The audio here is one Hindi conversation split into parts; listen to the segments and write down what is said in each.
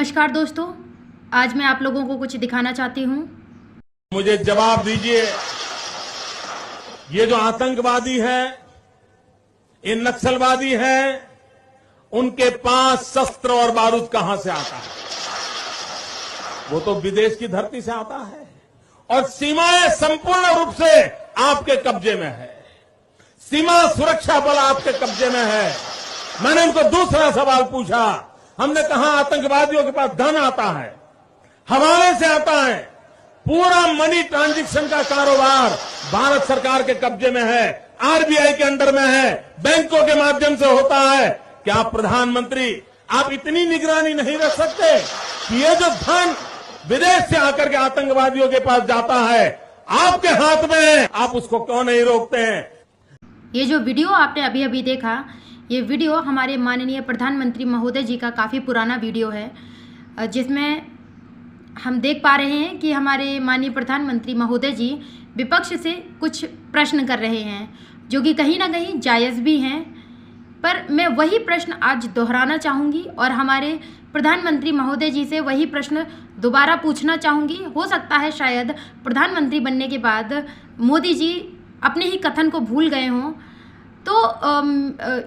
नमस्कार दोस्तों, आज मैं आप लोगों को कुछ दिखाना चाहती हूँ। मुझे जवाब दीजिए, ये जो आतंकवादी है, ये नक्सलवादी है, उनके पास शस्त्र और बारूद कहां से आता है? वो तो विदेश की धरती से आता है और सीमाएं संपूर्ण रूप से आपके कब्जे में है। सीमा सुरक्षा बल आपके कब्जे में है। मैंने उनको दूसरा सवाल पूछा, हमने कहा आतंकवादियों के पास धन आता है, हवाले से आता है, पूरा मनी ट्रांजैक्शन का कारोबार भारत सरकार के कब्जे में है, आरबीआई के अंडर में है, बैंकों के माध्यम से होता है। क्या प्रधानमंत्री आप इतनी निगरानी नहीं रख सकते कि ये जो धन विदेश से आकर के आतंकवादियों के पास जाता है आपके हाथ में है, आप उसको क्यों नहीं रोकते हैं? ये जो वीडियो आपने अभी अभी देखा, ये वीडियो हमारे माननीय प्रधानमंत्री महोदय जी का काफ़ी पुराना वीडियो है, जिसमें हम देख पा रहे हैं कि हमारे माननीय प्रधानमंत्री महोदय जी विपक्ष से कुछ प्रश्न कर रहे हैं, जो कि कहीं ना कहीं जायज़ भी हैं। पर मैं वही प्रश्न आज दोहराना चाहूँगी और हमारे प्रधानमंत्री महोदय जी से वही प्रश्न दोबारा पूछना चाहूँगी। हो सकता है शायद प्रधानमंत्री बनने के बाद मोदी जी अपने ही कथन को भूल गए हों। तो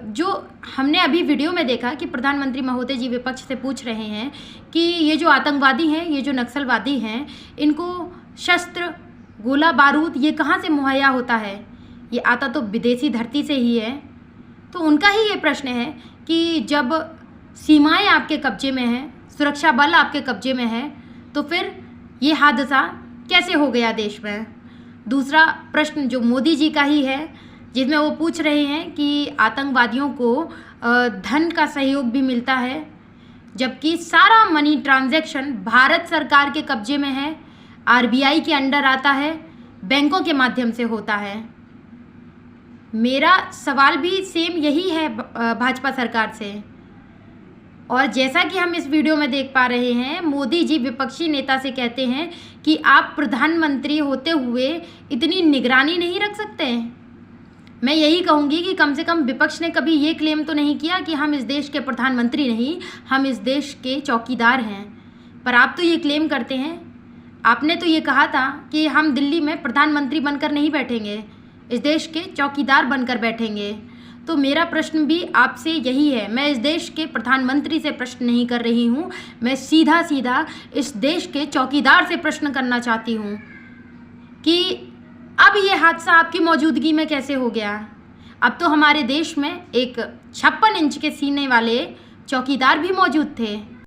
जो हमने अभी वीडियो में देखा कि प्रधानमंत्री महोदय जी विपक्ष से पूछ रहे हैं कि ये जो आतंकवादी हैं, ये जो नक्सलवादी हैं, इनको शस्त्र, गोला बारूद ये कहाँ से मुहैया होता है? ये आता तो विदेशी धरती से ही है। तो उनका ही ये प्रश्न है कि जब सीमाएं आपके कब्जे में हैं, सुरक्षा बल आपके कब्जे में है, तो फिर ये हादसा कैसे हो गया देश में? दूसरा प्रश्न जो मोदी जी का ही है, जिसमें वो पूछ रहे हैं कि आतंकवादियों को धन का सहयोग भी मिलता है, जबकि सारा मनी ट्रांजैक्शन भारत सरकार के कब्जे में है, आरबीआई के अंडर आता है, बैंकों के माध्यम से होता है। मेरा सवाल भी सेम यही है भाजपा सरकार से। और जैसा कि हम इस वीडियो में देख पा रहे हैं, मोदी जी विपक्षी नेता से कहते हैं कि आप प्रधानमंत्री होते हुए इतनी निगरानी नहीं रख सकते। मैं यही कहूँगी कि कम से कम विपक्ष ने कभी ये क्लेम तो नहीं किया कि हम इस देश के प्रधानमंत्री नहीं, हम इस देश के चौकीदार हैं। पर आप तो ये क्लेम करते हैं। आपने तो ये कहा था कि हम दिल्ली में प्रधानमंत्री बनकर नहीं बैठेंगे, इस देश के चौकीदार बनकर बैठेंगे। तो मेरा प्रश्न भी आपसे यही है। मैं इस देश के प्रधानमंत्री से प्रश्न नहीं कर रही हूँ, मैं सीधा सीधा इस देश के चौकीदार से प्रश्न करना चाहती हूँ कि अब ये हादसा आपकी मौजूदगी में कैसे हो गया? अब तो हमारे देश में एक 56 इंच के सीने वाले चौकीदार भी मौजूद थे।